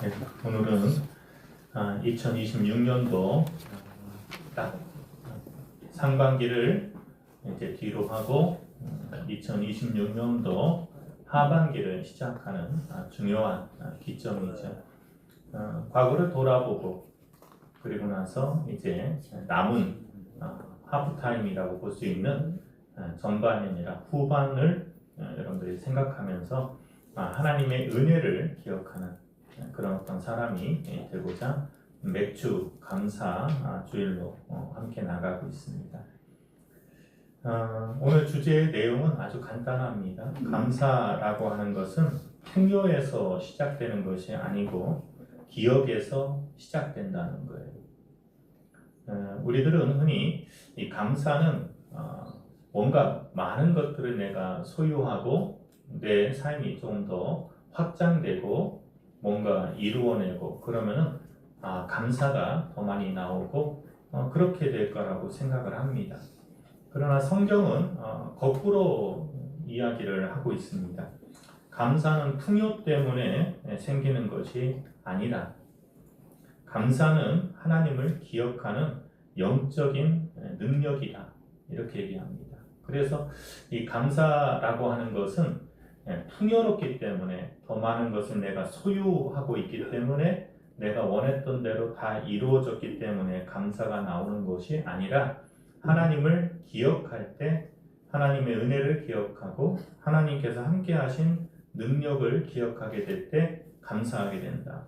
네, 오늘은 2026년도 딱 상반기를 이제 뒤로 하고 2026년도 하반기를 시작하는 중요한 기점이죠. 과거를 돌아보고 그리고 나서 이제 남은 하프타임이라고 볼 수 있는 전반이 아니라 후반을 여러분들이 생각하면서 하나님의 은혜를 기억하는 그런 어떤 사람이 되고자 매주 감사 주일로 함께 나가고 있습니다. 오늘 주제의 내용은 아주 간단합니다. 감사라고 하는 것은 풍요에서 시작되는 것이 아니고 기억에서 시작된다는 거예요. 우리들은 흔히 이 감사는 뭔가 많은 것들을 내가 소유하고 내 삶이 좀 더 확장되고 뭔가 이루어내고 그러면은 감사가 더 많이 나오고 그렇게 될 거라고 생각을 합니다. 그러나 성경은 거꾸로 이야기를 하고 있습니다. 감사는 풍요 때문에 생기는 것이 아니라 감사는 하나님을 기억하는 영적인 능력이다 이렇게 얘기합니다. 그래서 이 감사라고 하는 것은 풍요롭기 때문에 더 많은 것을 내가 소유하고 있기 때문에 내가 원했던 대로 다 이루어졌기 때문에 감사가 나오는 것이 아니라 하나님을 기억할 때 하나님의 은혜를 기억하고 하나님께서 함께 하신 능력을 기억하게 될 때 감사하게 된다.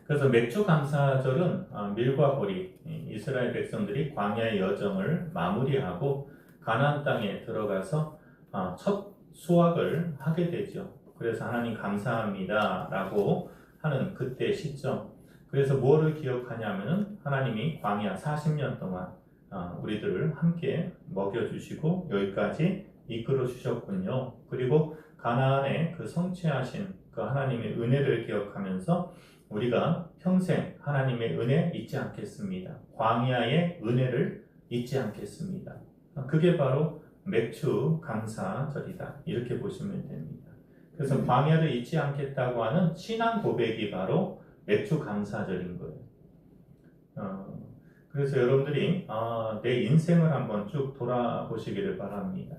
그래서 맥주 감사절은 밀과 보리, 이스라엘 백성들이 광야의 여정을 마무리하고 가나안 땅에 들어가서 첫 수확을 하게 되죠. 그래서 하나님 감사합니다 라고 하는 그때 시점. 그래서 뭐를 기억하냐면은 하나님이 광야 40년 동안 우리들을 함께 먹여주시고 여기까지 이끌어 주셨군요. 그리고 가나안에 그 성취하신 그 하나님의 은혜를 기억하면서 우리가 평생 하나님의 은혜 잊지 않겠습니다. 광야의 은혜를 잊지 않겠습니다. 그게 바로 맥주 감사절이다. 이렇게 보시면 됩니다. 그래서 광야를 잊지 않겠다고 하는 신앙 고백이 바로 맥주 감사절인 거예요. 그래서 여러분들이 내 인생을 한번 쭉 돌아보시기를 바랍니다.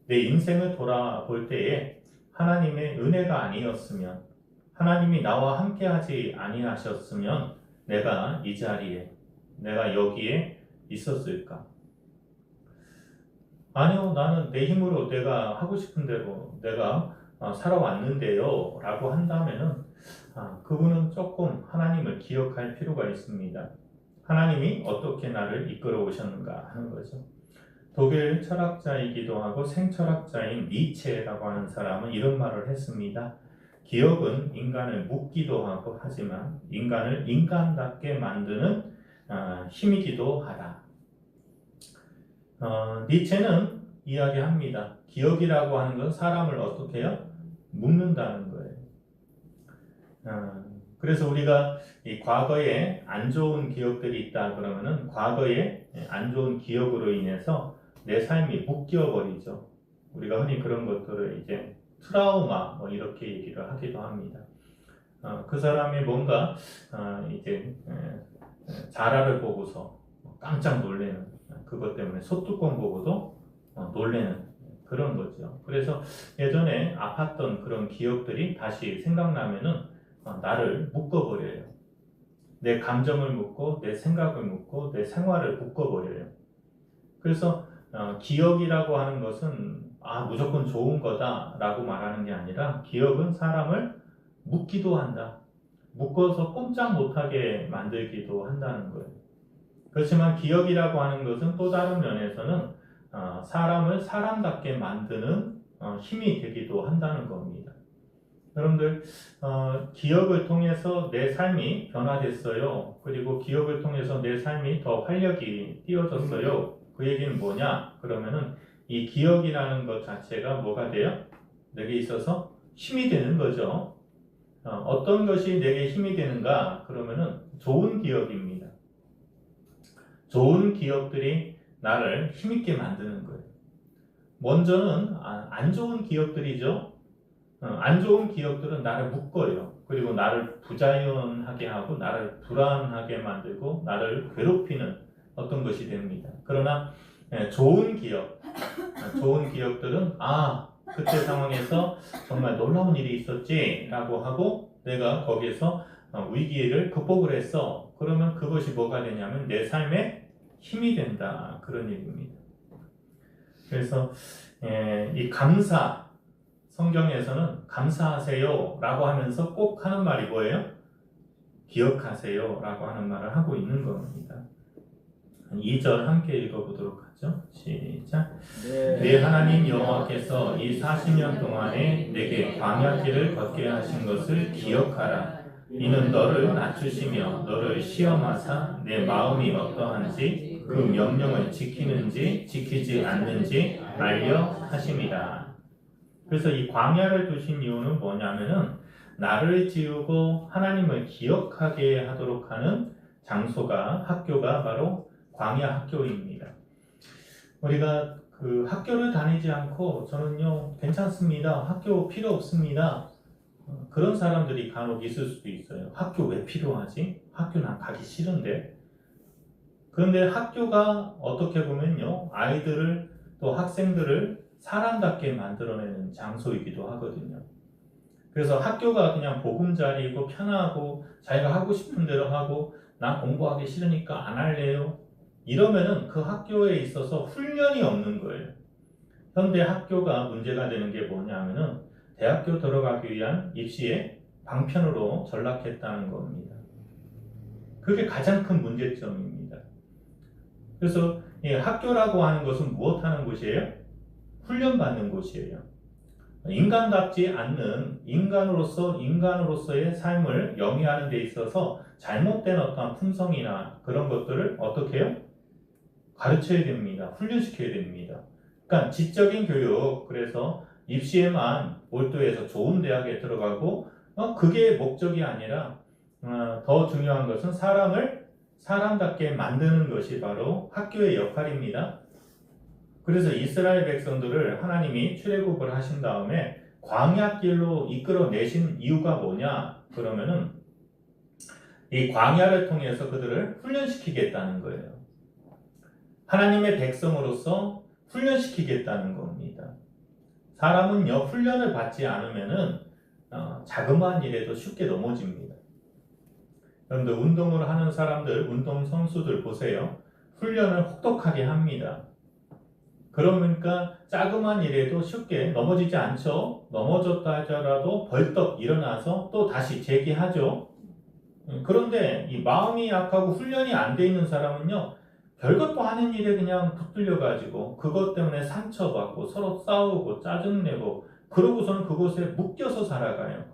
내 인생을 돌아볼 때에 하나님의 은혜가 아니었으면 하나님이 나와 함께하지 아니하셨으면 내가 이 자리에 내가 여기에 있었을까? 아니요, 나는 내 힘으로 내가 하고 싶은 대로 내가 살아왔는데요 라고 한다면은 그분은 조금 하나님을 기억할 필요가 있습니다. 하나님이 어떻게 나를 이끌어 오셨는가 하는 거죠. 독일 철학자이기도 하고 생철학자인 니체라고 하는 사람은 이런 말을 했습니다. 기억은 인간을 묶기도 하고 하지만 인간을 인간답게 만드는 힘이기도 하다. 니체는 이야기합니다. 기억이라고 하는 건 사람을 어떻게 해요? 묶는다는 거예요. 그래서 우리가 이 과거에 안 좋은 기억들이 있다 그러면은 과거에 안 좋은 기억으로 인해서 내 삶이 묶여버리죠. 우리가 흔히 그런 것들을 이제 트라우마 뭐 이렇게 얘기를 하기도 합니다. 그 사람이 뭔가 이제 자라를 보고서 깜짝 놀래는 그것 때문에 소뚜껑 보고도 놀래는 그런 거죠. 그래서 예전에 아팠던 그런 기억들이 다시 생각나면은 나를 묶어버려요. 내 감정을 묶고 내 생각을 묶고 내 생활을 묶어버려요. 그래서 기억이라고 하는 것은 무조건 좋은 거다라고 말하는 게 아니라 기억은 사람을 묶기도 한다. 묶어서 꼼짝 못하게 만들기도 한다는 거예요. 그렇지만 기억이라고 하는 것은 또 다른 면에서는 사람을 사람답게 만드는 힘이 되기도 한다는 겁니다. 여러분들 기억을 통해서 내 삶이 변화됐어요. 그리고 기억을 통해서 내 삶이 더 활력이 띄어졌어요. 그 얘기는 뭐냐? 그러면은 이 기억이라는 것 자체가 뭐가 돼요? 내게 있어서 힘이 되는 거죠. 어떤 것이 내게 힘이 되는가? 그러면은 좋은 기억입니다. 좋은 기억들이 나를 힘있게 만드는 거예요. 먼저는 안 좋은 기억들이죠. 안 좋은 기억들은 나를 묶어요. 그리고 나를 부자연하게 하고 나를 불안하게 만들고 나를 괴롭히는 어떤 것이 됩니다. 그러나 좋은 기억들은 그때 상황에서 정말 놀라운 일이 있었지 라고 하고 내가 거기에서 위기를 극복을 했어. 그러면 그것이 뭐가 되냐면 내 삶에 힘이 된다. 그런 얘기입니다. 그래서 이 감사, 성경에서는 감사하세요 라고 하면서 꼭 하는 말이 뭐예요? 기억하세요 라고 하는 말을 하고 있는 겁니다. 2절 함께 읽어보도록 하죠. 시작. 내 하나님 여호와께서 이 40년 동안에 내게 광야길을 걷게 하신 것을 기억하라. 이는 너를 낮추시며 너를 시험하사 내 마음이 어떠한지 그 명령을 지키는지 지키지 않는지 알려 하심이라. 그래서 이 광야를 두신 이유는 뭐냐면은 나를 지우고 하나님을 기억하게 하도록 하는 장소가, 학교가 바로 광야 학교입니다. 우리가 그 학교를 다니지 않고 저는요 괜찮습니다. 학교 필요 없습니다. 그런 사람들이 간혹 있을 수도 있어요. 학교 왜 필요하지? 학교 난 가기 싫은데. 그런데 학교가 어떻게 보면요 아이들을 또 학생들을 사람답게 만들어내는 장소이기도 하거든요. 그래서 학교가 그냥 보금자리이고 편하고 자기가 하고 싶은 대로 하고 난 공부하기 싫으니까 안 할래요. 이러면은 그 학교에 있어서 훈련이 없는 거예요. 현대 학교가 문제가 되는 게 뭐냐면은 대학교 들어가기 위한 입시에 방편으로 전락했다는 겁니다. 그게 가장 큰 문제점입니다. 그래서 학교라고 하는 것은 무엇하는 곳이에요? 훈련받는 곳이에요. 인간답지 않는 인간으로서의 삶을 영위하는 데 있어서 잘못된 어떤 품성이나 그런 것들을 어떻게 해요? 가르쳐야 됩니다. 훈련시켜야 됩니다. 그러니까 지적인 교육, 그래서 입시에만 몰두해서 좋은 대학에 들어가고 그게 목적이 아니라 더 중요한 것은 사람을 사람답게 만드는 것이 바로 학교의 역할입니다. 그래서 이스라엘 백성들을 하나님이 출애굽을 하신 다음에 광야길로 이끌어내신 이유가 뭐냐? 그러면은 이 광야를 통해서 그들을 훈련시키겠다는 거예요. 하나님의 백성으로서 훈련시키겠다는 겁니다. 사람은요 훈련을 받지 않으면은 자그마한 일에도 쉽게 넘어집니다. 여러분들 운동을 하는 사람들, 운동 선수들 보세요. 훈련을 혹독하게 합니다. 그러니까 자그마한 일에도 쉽게 넘어지지 않죠. 넘어졌다 하더라도 벌떡 일어나서 또 다시 재기하죠. 그런데 이 마음이 약하고 훈련이 안 돼 있는 사람은요 별것도 아닌 일에 그냥 붙들려 가지고 그것 때문에 상처받고 서로 싸우고 짜증내고 그러고서는 그곳에 묶여서 살아가요.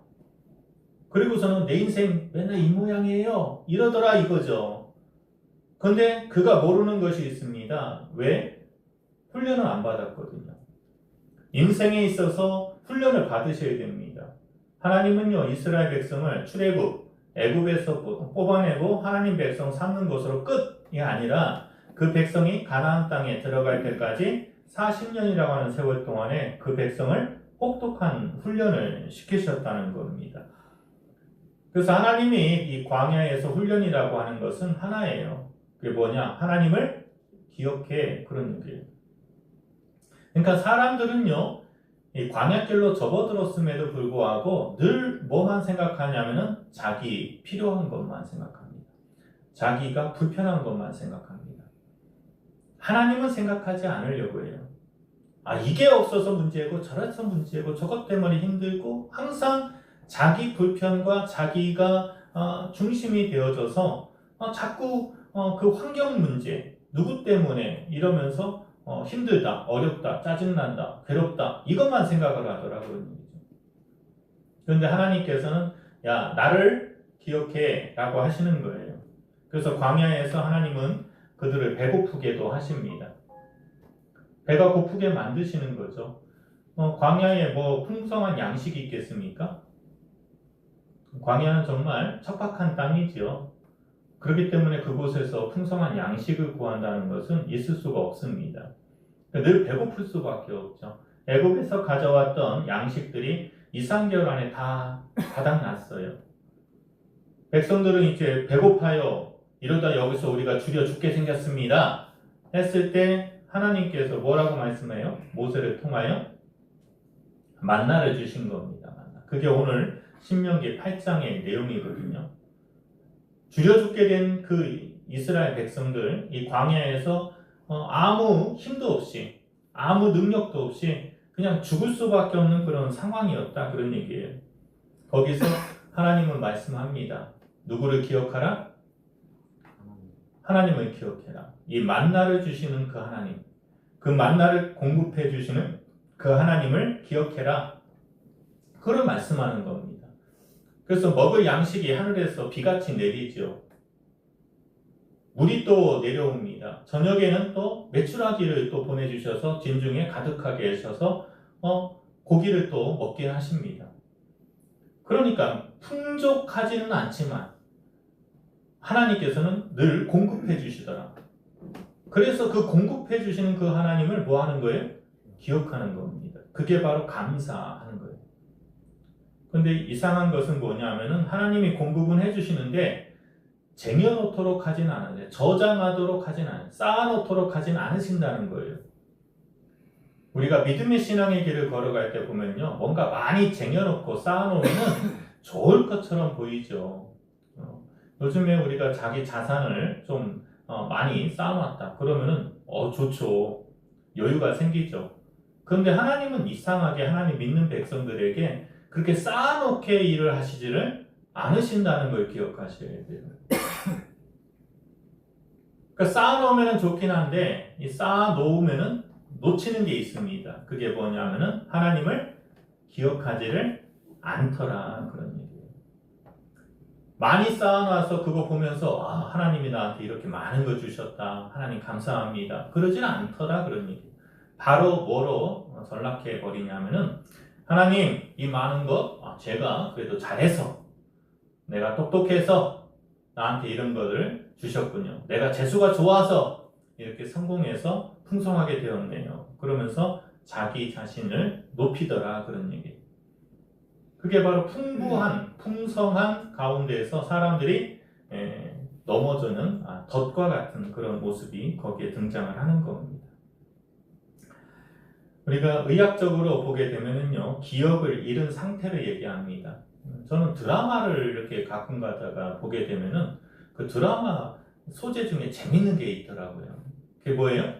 그리고서는 내 인생 맨날 이 모양이에요 이러더라 이거죠. 근데 그가 모르는 것이 있습니다. 왜? 훈련을 안 받았거든요. 인생에 있어서 훈련을 받으셔야 됩니다. 하나님은요 이스라엘 백성을 출애굽 애굽에서 뽑아내고 하나님 백성 삼는 것으로 끝이 아니라 그 백성이 가나안 땅에 들어갈 때까지 40년이라고 하는 세월 동안에 그 백성을 혹독한 훈련을 시키셨다는 겁니다. 그래서 하나님이 이 광야에서 훈련이라고 하는 것은 하나예요. 그게 뭐냐? 하나님을 기억해, 그런 얘기예요. 그러니까 사람들은요 이 광야길로 접어들었음에도 불구하고 늘 뭐만 생각하냐면은 자기 필요한 것만 생각합니다. 자기가 불편한 것만 생각합니다. 하나님은 생각하지 않으려고 해요. 이게 없어서 문제고 저래서 문제고 저것 때문에 힘들고 항상 자기 불편과 자기가 중심이 되어져서 자꾸 그 환경 문제 누구 때문에 이러면서 힘들다, 어렵다, 짜증난다, 괴롭다 이것만 생각을 하더라고요. 그런데 하나님께서는 야 나를 기억해 라고 하시는 거예요. 그래서 광야에서 하나님은 그들을 배고프게도 하십니다. 배가 고프게 만드시는 거죠. 광야에 뭐 풍성한 양식이 있겠습니까? 광야는 정말 척박한 땅이지요. 그렇기 때문에 그곳에서 풍성한 양식을 구한다는 것은 있을 수가 없습니다. 늘 배고플 수밖에 없죠. 애굽에서 가져왔던 양식들이 2, 3개월 안에 다 바닥났어요. 백성들은 이제 배고파요. 이러다 여기서 우리가 죽여 죽게 생겼습니다. 했을 때 하나님께서 뭐라고 말씀해요? 모세를 통하여 만나를 주신 겁니다. 만나. 그게 오늘 신명기 8장의 내용이거든요. 죽여 죽게 된 그 이스라엘 백성들, 이 광야에서 아무 힘도 없이, 아무 능력도 없이 그냥 죽을 수밖에 없는 그런 상황이었다. 그런 얘기예요. 거기서 하나님은 말씀합니다. 누구를 기억하라? 하나님을 기억해라. 이 만나를 주시는 그 하나님, 그 만나를 공급해 주시는 그 하나님을 기억해라. 그걸 말씀하는 겁니다. 그래서 먹을 양식이 하늘에서 비같이 내리죠. 물이 또 내려옵니다. 저녁에는 또 메추라기를 또 보내주셔서 진중에 가득하게 하셔서 고기를 또 먹게 하십니다. 그러니까 풍족하지는 않지만 하나님께서는 늘 공급해 주시더라. 그래서 그 공급해 주시는 그 하나님을 뭐 하는 거예요? 기억하는 겁니다. 그게 바로 감사하는 거예요. 근데 이상한 것은 뭐냐면은 하나님이 공급은 해주시는데 쟁여놓도록 하진 않아요. 저장하도록 하진 않아요. 쌓아놓도록 하진 않으신다는 거예요. 우리가 믿음의 신앙의 길을 걸어갈 때 보면요, 뭔가 많이 쟁여놓고 쌓아놓으면 좋을 것처럼 보이죠. 요즘에 우리가 자기 자산을 좀 많이 쌓아놨다. 그러면은 좋죠. 여유가 생기죠. 그런데 하나님은 이상하게 하나님 믿는 백성들에게 그렇게 쌓아놓게 일을 하시지를 않으신다는 걸 기억하셔야 돼요. 그러니까 쌓아놓으면 좋긴 한데 이 쌓아놓으면 놓치는 게 있습니다. 그게 뭐냐면은 하나님을 기억하지를 않더라. 그런 얘기예요. 많이 쌓아놔서 그거 보면서 하나님이 나한테 이렇게 많은 거 주셨다. 하나님 감사합니다. 그러지는 않더라. 그런 얘기예요. 바로 뭐로 전락해 버리냐면은 하나님 이 많은 것 제가 그래도 잘해서 내가 똑똑해서 나한테 이런 거를 주셨군요. 내가 재수가 좋아서 이렇게 성공해서 풍성하게 되었네요. 그러면서 자기 자신을 높이더라. 그런 얘기. 그게 바로 풍부한, 풍성한 가운데에서 사람들이 넘어지는 덫과 같은 그런 모습이 거기에 등장을 하는 겁니다. 우리가 의학적으로 보게 되면은요, 기억을 잃은 상태를 얘기합니다. 저는 드라마를 이렇게 가끔 가다가 보게 되면은 그 드라마 소재 중에 재밌는 게 있더라고요. 그게 뭐예요?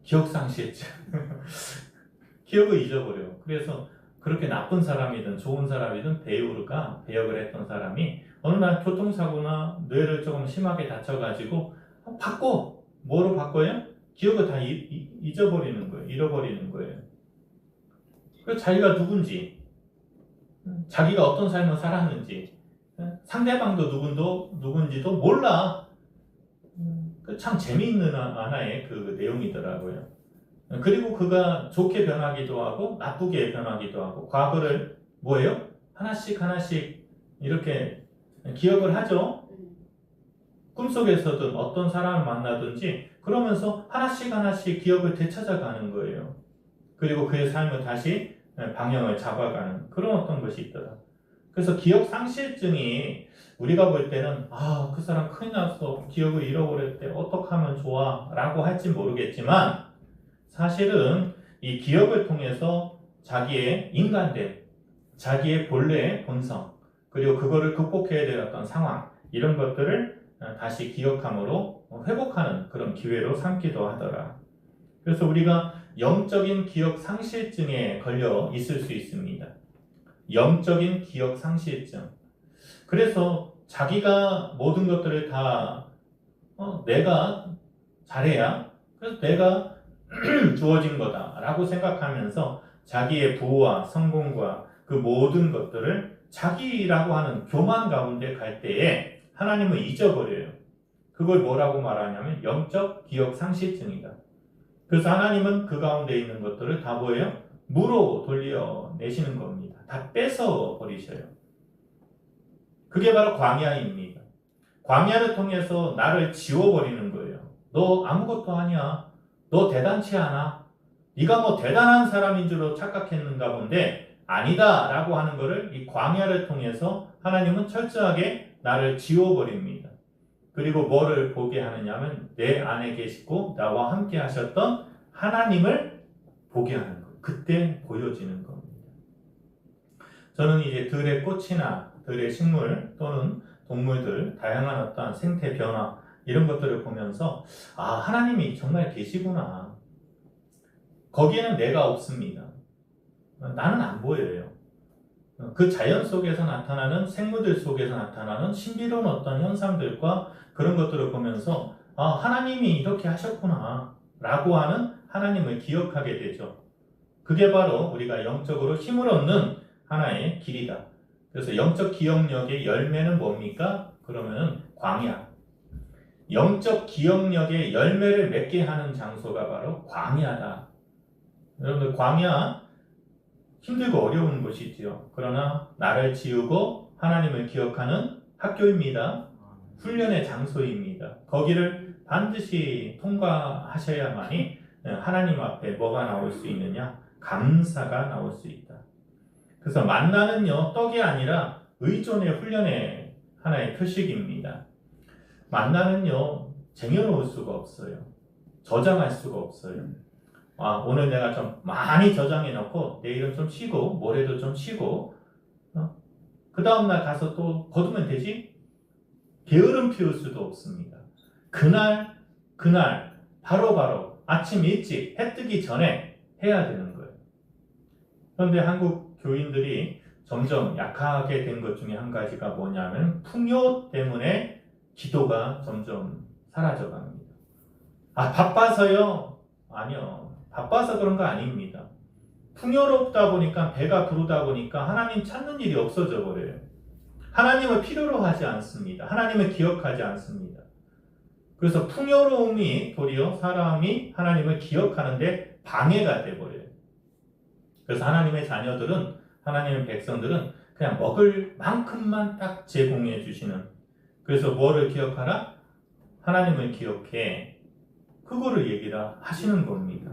기억상실증. 기억을 잊어버려요. 그래서 그렇게 나쁜 사람이든 좋은 사람이든 배우가 배역을 했던 사람이 어느 날 교통사고나 뇌를 조금 심하게 다쳐가지고 바꿔! 뭐로 바꿔요? 기억을 다 잊어버리는 거예요. 잃어버리는 거예요. 그래서 자기가 누군지, 자기가 어떤 삶을 살았는지, 상대방도 누군지도 몰라. 참 재미있는 하나의 그 내용이더라고요. 그리고 그가 좋게 변하기도 하고 나쁘게 변하기도 하고 과거를 뭐예요? 하나씩 이렇게 기억을 하죠. 꿈속에서든 어떤 사람을 만나든지 그러면서 하나씩 기억을 되찾아가는 거예요. 그리고 그의 삶을 다시 방향을 잡아가는 그런 어떤 것이 있더라. 그래서 기억 상실증이 우리가 볼 때는 그 사람 큰일 났어. 기억을 잃어버렸대. 어떻게 하면 좋아? 라고 할지 모르겠지만 사실은 이 기억을 통해서 자기의 인간됨, 자기의 본래의 본성, 그리고 그거를 극복해야 될 어떤 상황 이런 것들을 다시 기억함으로 회복하는 그런 기회로 삼기도 하더라. 그래서 우리가 영적인 기억 상실증에 걸려 있을 수 있습니다. 영적인 기억 상실증. 그래서 자기가 모든 것들을 다 내가 잘해야 그래서 내가 주어진 거다라고 생각하면서 자기의 부와 성공과 그 모든 것들을 자기라고 하는 교만 가운데 갈 때에 하나님을 잊어버려요. 그걸 뭐라고 말하냐면 영적 기억 상실증이다. 그래서 하나님은 그 가운데 있는 것들을 다 뭐예요? 무로 돌려내시는 겁니다. 다 뺏어 버리셔요. 그게 바로 광야입니다. 광야를 통해서 나를 지워버리는 거예요. 너 아무것도 아니야. 너 대단치 않아. 네가 뭐 대단한 사람인 줄로 착각했는가 본데 아니다 라고 하는 것을 이 광야를 통해서 하나님은 철저하게 나를 지워버립니다. 그리고 뭐를 보게 하느냐면 내 안에 계시고 나와 함께 하셨던 하나님을 보게 하는 것. 그때 보여지는 겁니다. 저는 이제 들의 꽃이나 들의 식물 또는 동물들, 다양한 어떤 생태 변화 이런 것들을 보면서 하나님이 정말 계시구나. 거기에는 내가 없습니다. 나는 안 보여요. 그 자연 속에서 나타나는 생물들 속에서 나타나는 신비로운 어떤 현상들과 그런 것들을 보면서 하나님이 이렇게 하셨구나 라고 하는 하나님을 기억하게 되죠. 그게 바로 우리가 영적으로 힘을 얻는 하나의 길이다. 그래서 영적 기억력의 열매는 뭡니까? 그러면 광야. 영적 기억력의 열매를 맺게 하는 장소가 바로 광야다. 여러분들 광야 힘들고 어려운 곳이지요. 그러나 나를 지우고 하나님을 기억하는 학교입니다. 훈련의 장소입니다. 거기를 반드시 통과하셔야만이 하나님 앞에 뭐가 나올 수 있느냐? 감사가 나올 수 있다. 그래서 만나는요, 떡이 아니라 의존의 훈련의 하나의 표식입니다. 만나는요, 쟁여놓을 수가 없어요. 저장할 수가 없어요. 오늘 내가 좀 많이 저장해놓고 내일은 좀 쉬고 모레도 좀 쉬고 그 다음날 가서 또 거두면 되지? 게으름 피울 수도 없습니다. 그날 바로 아침 일찍 해 뜨기 전에 해야 되는 거예요. 그런데 한국 교인들이 점점 약하게 된 것 중에 한 가지가 뭐냐면 풍요 때문에 기도가 점점 사라져갑니다. 바빠서요? 아니요. 바빠서 그런 거 아닙니다. 풍요롭다 보니까 배가 부르다 보니까 하나님 찾는 일이 없어져 버려요. 하나님을 필요로 하지 않습니다. 하나님을 기억하지 않습니다. 그래서 풍요로움이 도리어 사람이 하나님을 기억하는데 방해가 돼버려요. 그래서 하나님의 자녀들은, 하나님의 백성들은 그냥 먹을 만큼만 딱 제공해 주시는, 그래서 뭐를 기억하라? 하나님을 기억해. 그거를 얘기를 하시는 겁니다.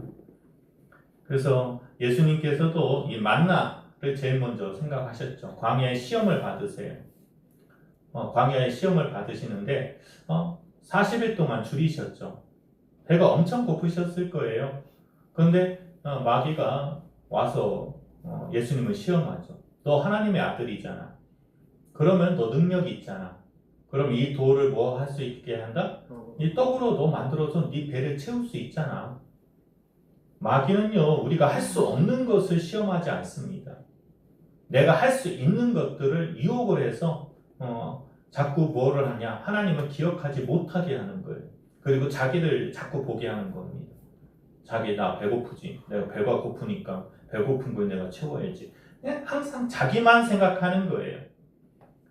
그래서 예수님께서도 이 만나를 제일 먼저 생각하셨죠. 광야의 시험을 받으세요. 광야의 시험을 받으시는데 40일 동안 줄이셨죠. 배가 엄청 고프셨을 거예요. 그런데 마귀가 와서 예수님을 시험하죠. 너 하나님의 아들이잖아. 그러면 너 능력이 있잖아. 그럼 이 돌을 뭐 할 수 있게 한다? 이 떡으로 너 만들어서 네 배를 채울 수 있잖아. 마귀는요, 우리가 할 수 없는 것을 시험하지 않습니다. 내가 할 수 있는 것들을 유혹을 해서 자꾸 뭐를 하냐? 하나님을 기억하지 못하게 하는 거예요. 그리고 자기를 자꾸 보게 하는 겁니다. 자기 나 배고프지. 내가 배가 고프니까 배고픈 걸 내가 채워야지. 그냥 항상 자기만 생각하는 거예요.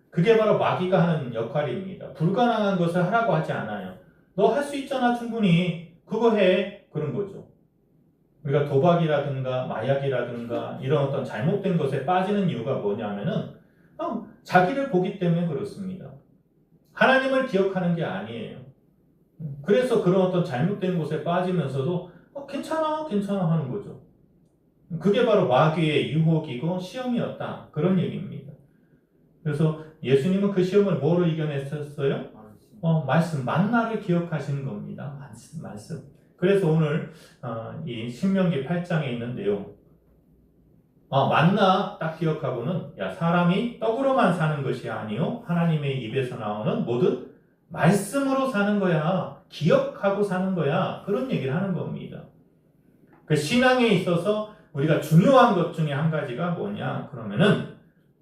그게 바로 마귀가 하는 역할입니다. 불가능한 것을 하라고 하지 않아요. 너 할 수 있잖아, 충분히. 그거 해. 그런 거죠. 우리가 도박이라든가 마약이라든가 이런 어떤 잘못된 것에 빠지는 이유가 뭐냐면은 자기를 보기 때문에 그렇습니다. 하나님을 기억하는 게 아니에요. 그래서 그런 어떤 잘못된 곳에 빠지면서도 괜찮아 하는 거죠. 그게 바로 마귀의 유혹이고 시험이었다. 그런 얘기입니다. 그래서 예수님은 그 시험을 뭐로 이겨냈었어요? 말씀, 만나를 기억하시는 겁니다. 말씀. 그래서 오늘 이 신명기 8장에 있는 내용, 만나 딱 기억하고는 사람이 떡으로만 사는 것이 아니요 하나님의 입에서 나오는 모든 말씀으로 사는 거야. 기억하고 사는 거야. 그런 얘기를 하는 겁니다. 그 신앙에 있어서 우리가 중요한 것 중에 한 가지가 뭐냐? 그러면은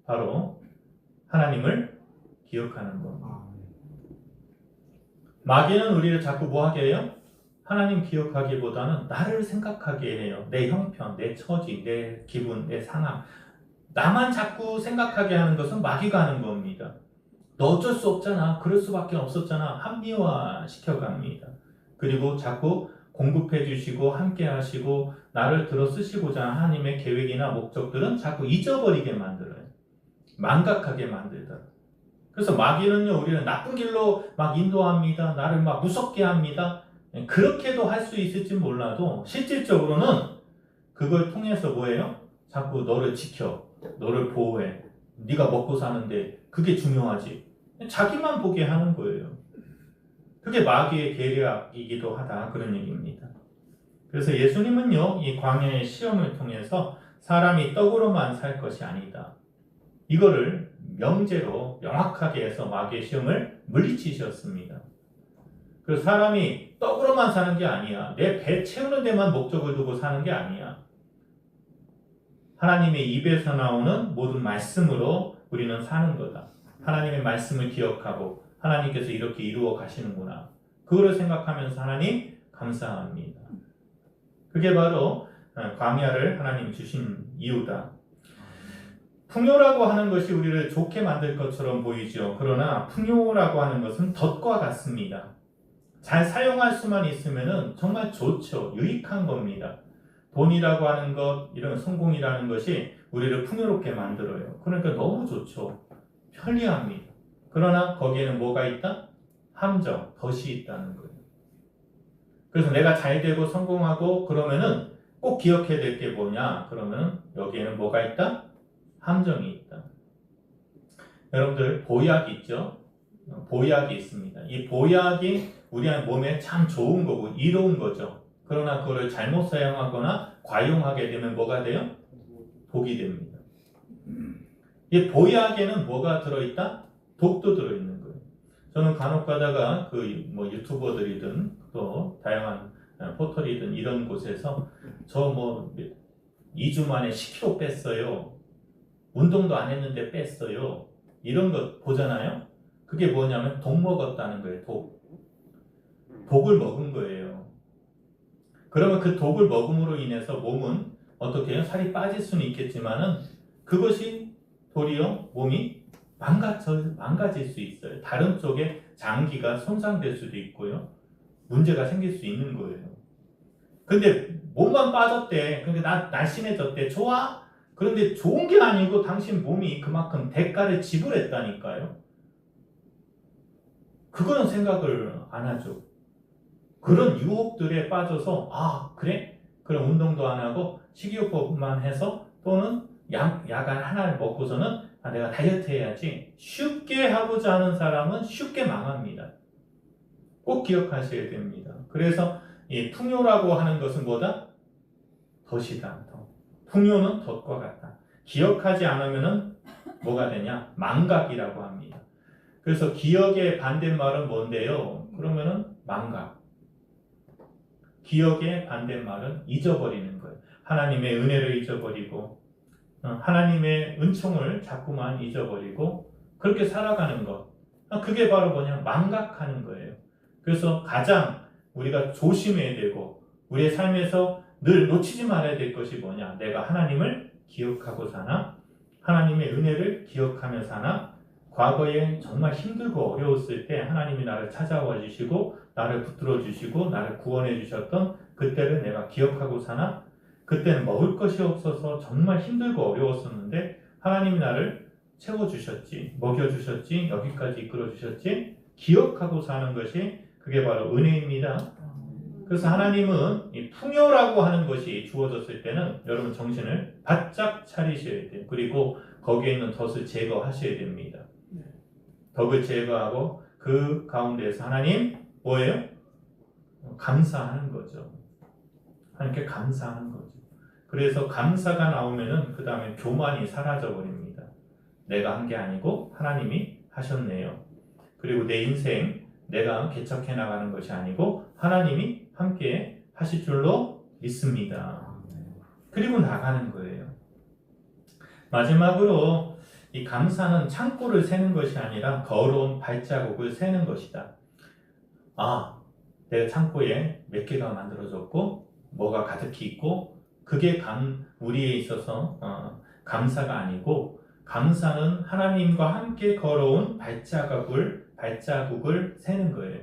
바로 하나님을 기억하는 겁니다. 마귀는 우리를 자꾸 뭐 하게 해요? 하나님 기억하기보다는 나를 생각하게 해요. 내 형편, 내 처지, 내 기분, 내 상황. 나만 자꾸 생각하게 하는 것은 마귀가 하는 겁니다. 너 어쩔 수 없잖아. 그럴 수밖에 없었잖아. 합리화 시켜갑니다. 그리고 자꾸 공급해 주시고 함께 하시고 나를 들어 쓰시고자 하는 하나님의 계획이나 목적들은 자꾸 잊어버리게 만들어요. 망각하게 만들더라. 그래서 마귀는요, 우리를 나쁜 길로 막 인도합니다. 나를 막 무섭게 합니다. 그렇게도 할 수 있을지 몰라도 실질적으로는 그걸 통해서 뭐예요? 자꾸 너를 지켜. 너를 보호해. 네가 먹고 사는데 그게 중요하지. 자기만 보게 하는 거예요. 그게 마귀의 계략이기도 하다 그런 얘기입니다. 그래서 예수님은요, 이 광야의 시험을 통해서 사람이 떡으로만 살 것이 아니다. 이거를 명제로 명확하게 해서 마귀의 시험을 물리치셨습니다. 그래서 사람이 떡으로만 사는 게 아니야. 내 배 채우는 데만 목적을 두고 사는 게 아니야. 하나님의 입에서 나오는 모든 말씀으로 우리는 사는 거다. 하나님의 말씀을 기억하고 하나님께서 이렇게 이루어 가시는구나. 그거를 생각하면서 하나님 감사합니다. 그게 바로 광야를 하나님 주신 이유다. 풍요라고 하는 것이 우리를 좋게 만들 것처럼 보이죠. 그러나 풍요라고 하는 것은 덫과 같습니다. 잘 사용할 수만 있으면 정말 좋죠. 유익한 겁니다. 돈이라고 하는 것, 이런 성공이라는 것이 우리를 풍요롭게 만들어요. 그러니까 너무 좋죠. 편리합니다. 그러나 거기에는 뭐가 있다? 함정, 덫이 있다는 거예요. 그래서 내가 잘 되고 성공하고 그러면은 꼭 기억해야 될 게 뭐냐? 그러면 여기에는 뭐가 있다? 함정이 있다. 여러분들 보약이 있죠? 보약이 있습니다. 이 보약이 우리 몸에 참 좋은 거고 이로운 거죠. 그러나 그거를 잘못 사용하거나 과용하게 되면 뭐가 돼요? 독이 됩니다. 이 보약에는 뭐가 들어있다? 독도 들어있는 거예요. 저는 간혹 가다가 유튜버들이든 또 다양한 포털이든 이런 곳에서 저 2주 만에 10kg 뺐어요. 운동도 안 했는데 뺐어요. 이런 거 보잖아요. 그게 뭐냐면 독 먹었다는 거예요. 독을 먹은 거예요. 그러면 그 독을 먹음으로 인해서 몸은 어떻게 해요? 살이 빠질 수는 있겠지만은 그것이 도리어 몸이 망가질 수 있어요. 다른 쪽에 장기가 손상될 수도 있고요. 문제가 생길 수 있는 거예요. 근데 몸만 빠졌대. 근데 날씬해졌대. 좋아? 그런데 좋은 게 아니고 당신 몸이 그만큼 대가를 지불했다니까요. 그거는 생각을 안 하죠. 그런 유혹들에 빠져서 그래? 그럼 운동도 안 하고 식이요법만 해서 또는 야간 하나를 먹고서는 내가 다이어트 해야지. 쉽게 하고자 하는 사람은 쉽게 망합니다. 꼭 기억하셔야 됩니다. 그래서 이 풍요라고 하는 것은 뭐다? 덫이다. 풍요는 덫과 같다. 기억하지 않으면 뭐가 되냐? 망각이라고 합니다. 그래서 기억의 반대말은 뭔데요? 그러면은 망각. 기억의 반대말은 잊어버리는 거예요. 하나님의 은혜를 잊어버리고 하나님의 은총을 자꾸만 잊어버리고 그렇게 살아가는 것. 그게 바로 뭐냐? 망각하는 거예요. 그래서 가장 우리가 조심해야 되고 우리의 삶에서 늘 놓치지 말아야 될 것이 뭐냐? 내가 하나님을 기억하고 사나? 하나님의 은혜를 기억하며 사나? 과거에 정말 힘들고 어려웠을 때 하나님이 나를 찾아와 주시고 나를 붙들어 주시고 나를 구원해 주셨던 그때를 내가 기억하고 사나? 그때는 먹을 것이 없어서 정말 힘들고 어려웠었는데 하나님이 나를 채워주셨지, 먹여주셨지, 여기까지 이끌어주셨지 기억하고 사는 것이 그게 바로 은혜입니다. 그래서 하나님은 이 풍요라고 하는 것이 주어졌을 때는 여러분 정신을 바짝 차리셔야 돼요. 그리고 거기에 있는 덫을 제거하셔야 됩니다. 덫을 제거하고 그 가운데에서 하나님 뭐예요? 감사하는 거죠. 하나님께 감사하는 거죠. 그래서 감사가 나오면은 그 다음에 교만이 사라져 버립니다. 내가 한 게 아니고 하나님이 하셨네요. 그리고 내 인생 내가 개척해 나가는 것이 아니고 하나님이 함께 하실 줄로 믿습니다. 그리고 나가는 거예요. 마지막으로 이 감사는 창고를 세는 것이 아니라 걸어온 발자국을 세는 것이다. 내가 창고에 몇 개가 만들어졌고 뭐가 가득히 있고 그게 우리에 있어서 감사가 아니고 감사는 하나님과 함께 걸어온 발자국을 세는 거예요.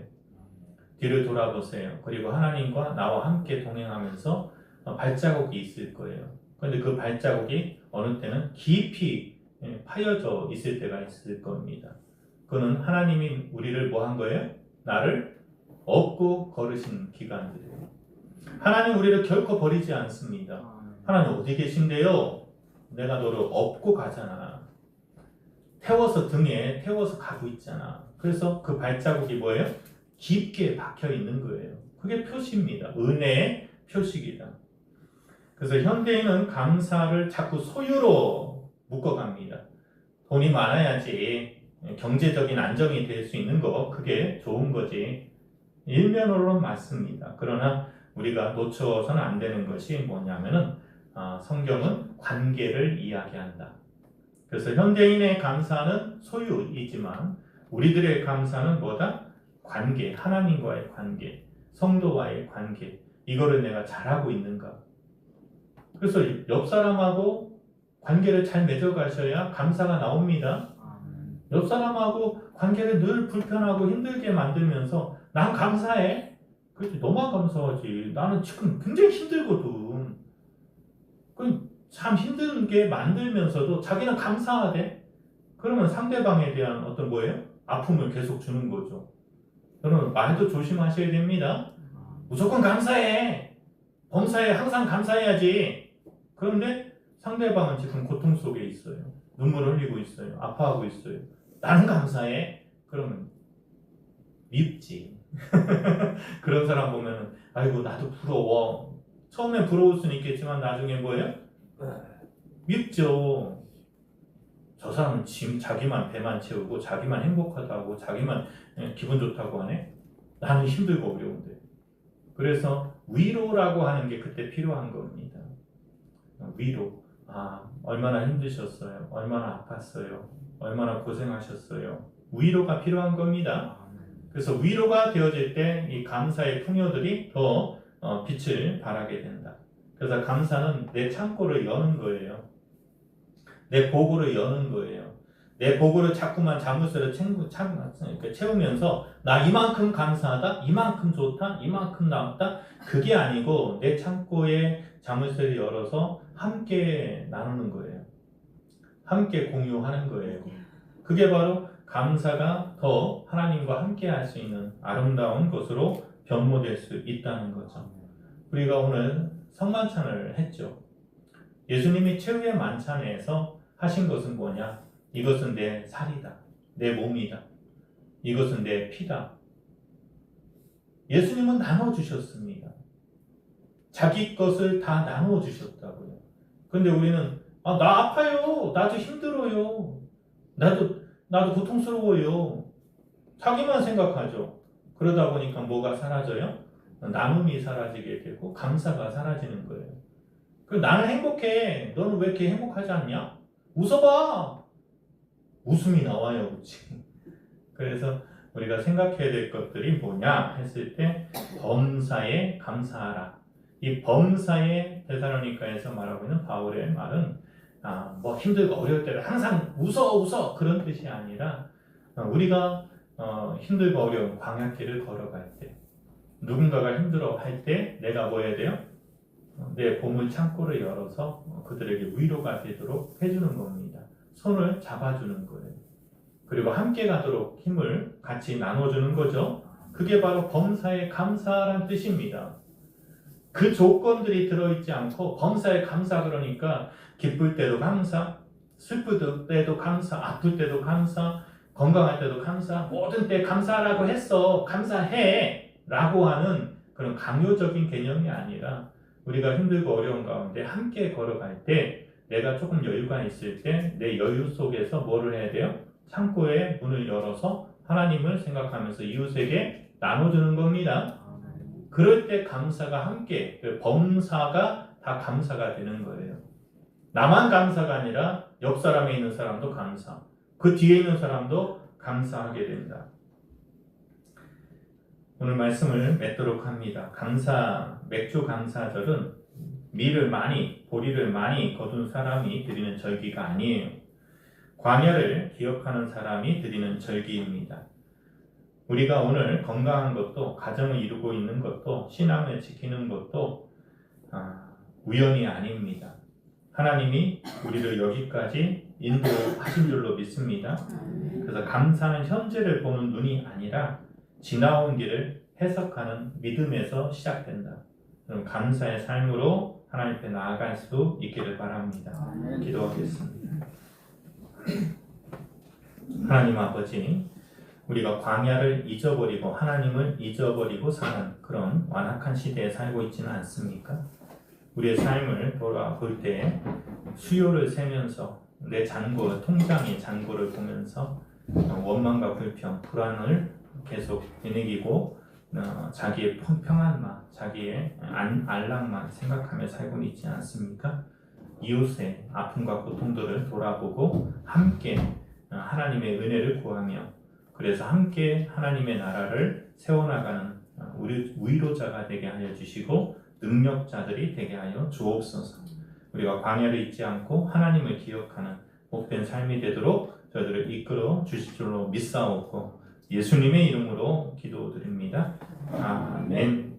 뒤를 돌아보세요. 그리고 하나님과 나와 함께 동행하면서 발자국이 있을 거예요. 그런데 그 발자국이 어느 때는 깊이 파여져 있을 때가 있을 겁니다. 그거는 하나님이 우리를 뭐 한 거예요? 나를 업고 걸으신 기간들이에요. 하나님 우리를 결코 버리지 않습니다. 하나님 어디 계신데요? 내가 너를 업고 가잖아. 태워서 등에 태워서 가고 있잖아. 그래서 그 발자국이 뭐예요? 깊게 박혀 있는 거예요. 그게 표시입니다. 은혜의 표식이다. 그래서 현대인은 감사를 자꾸 소유로 묶어갑니다. 돈이 많아야지 경제적인 안정이 될 수 있는 거, 그게 좋은 거지. 일면으로는 맞습니다. 그러나 우리가 놓쳐서는 안 되는 것이 뭐냐면은 성경은 관계를 이야기한다. 그래서 현대인의 감사는 소유이지만 우리들의 감사는 뭐다? 관계, 하나님과의 관계, 성도와의 관계. 이거를 내가 잘하고 있는가? 그래서 옆 사람하고 관계를 잘 맺어가셔야 감사가 나옵니다. 옆 사람하고 관계를 늘 불편하고 힘들게 만들면서 난 감사해. 그렇지, 너만 감사하지. 나는 지금 굉장히 힘들거든. 참 힘들게 만들면서도 자기는 감사하대. 그러면 상대방에 대한 어떤 뭐예요? 아픔을 계속 주는 거죠. 여러분 말도 조심하셔야 됩니다. 무조건 감사해. 범사에 항상 감사해야지. 그런데 상대방은 지금 고통 속에 있어요. 눈물을 흘리고 있어요. 아파하고 있어요. 나는 감사해. 그러면 밉지. 그런 사람 보면은 아이고 나도 부러워. 처음에 부러울 수는 있겠지만 나중에 뭐예요? 밉죠. 저 사람은 지금 자기만 배만 채우고 자기만 행복하다고 자기만 기분 좋다고 하네. 나는 힘들고 어려운데. 그래서 위로라고 하는 게 그때 필요한 겁니다. 위로. 얼마나 힘드셨어요. 얼마나 아팠어요. 얼마나 고생하셨어요. 위로가 필요한 겁니다. 그래서 위로가 되어질 때 이 감사의 풍요들이 더 빛을 발하게 된다. 그래서 감사는 내 창고를 여는 거예요. 내 보고를 여는 거예요. 내 보고를 자꾸만 자물쇠로 채우면서 나 이만큼 감사하다, 이만큼 좋다, 이만큼 나왔다. 그게 아니고 내 창고에 자물쇠를 열어서 함께 나누는 거예요. 함께 공유하는 거예요. 그게 바로 감사가 더 하나님과 함께 할 수 있는 아름다운 것으로 변모될 수 있다는 거죠. 우리가 오늘 성만찬을 했죠. 예수님이 최후의 만찬에서 하신 것은 뭐냐? 이것은 내 살이다. 내 몸이다. 이것은 내 피다. 예수님은 나눠주셨습니다. 자기 것을 다 나눠주셨다고요. 근데 우리는 나 아파요. 나도 힘들어요. 나도 고통스러워요. 자기만 생각하죠. 그러다 보니까 뭐가 사라져요? 나눔이 사라지게 되고 감사가 사라지는 거예요. 나는 행복해. 너는 왜 이렇게 행복하지 않냐? 웃어봐. 웃음이 나와요. 그치? 그래서 우리가 생각해야 될 것들이 뭐냐 했을 때 범사에 감사하라. 이 범사에 데살로니가에서 말하고 있는 바울의 말은 뭐 힘들고 어려울 때는 항상 웃어 그런 뜻이 아니라 우리가 힘들고 어려운 광야길을 걸어갈 때 누군가가 힘들어할 때 내가 뭐 해야 돼요? 내 보물 창고를 열어서 그들에게 위로가 되도록 해주는 겁니다. 손을 잡아주는 거예요. 그리고 함께 가도록 힘을 같이 나눠주는 거죠. 그게 바로 범사에 감사란 뜻입니다. 그 조건들이 들어있지 않고 범사에 감사 그러니까 기쁠 때도 감사, 슬플 때도 감사, 아플 때도 감사, 건강할 때도 감사, 모든 때 감사라고 했어. 감사해 라고 하는 그런 강요적인 개념이 아니라 우리가 힘들고 어려운 가운데 함께 걸어갈 때 내가 조금 여유가 있을 때 내 여유 속에서 뭐를 해야 돼요? 창고의 문을 열어서 하나님을 생각하면서 이웃에게 나눠주는 겁니다. 그럴 때 감사가 함께, 범사가 다 감사가 되는 거예요. 나만 감사가 아니라 옆 사람에 있는 사람도 감사, 그 뒤에 있는 사람도 감사하게 된다. 오늘 말씀을 맺도록 합니다. 맥주 감사절은 보리를 많이 거둔 사람이 드리는 절기가 아니에요. 광야를 기억하는 사람이 드리는 절기입니다. 우리가 오늘 건강한 것도, 가정을 이루고 있는 것도, 신앙을 지키는 것도 우연이 아닙니다. 하나님이 우리를 여기까지 인도하신 줄로 믿습니다. 그래서 감사는 현재를 보는 눈이 아니라 지나온 길을 해석하는 믿음에서 시작된다. 그럼 감사의 삶으로 하나님 앞에 나아갈 수 있기를 바랍니다. 기도하겠습니다. 하나님 아버지, 우리가 광야를 잊어버리고 하나님을 잊어버리고 사는 그런 완악한 시대에 살고 있지는 않습니까? 우리의 삶을 돌아볼 때 수요를 세면서 내 잔고, 통장의 잔고를 보면서 원망과 불평, 불안을 계속 되뇌기고 자기의 평안만, 자기의 안락만 생각하며 살고 있지 않습니까? 이웃의 아픔과 고통들을 돌아보고 함께 하나님의 은혜를 구하며 그래서 함께 하나님의 나라를 세워나가는 우리 위로자가 되게 하여 주시고 능력자들이 되게 하여 주옵소서. 우리가 광야를 잊지 않고 하나님을 기억하는 복된 삶이 되도록 저희들을 이끌어 주실 줄로 믿사옵고 예수님의 이름으로 기도드립니다. 아멘.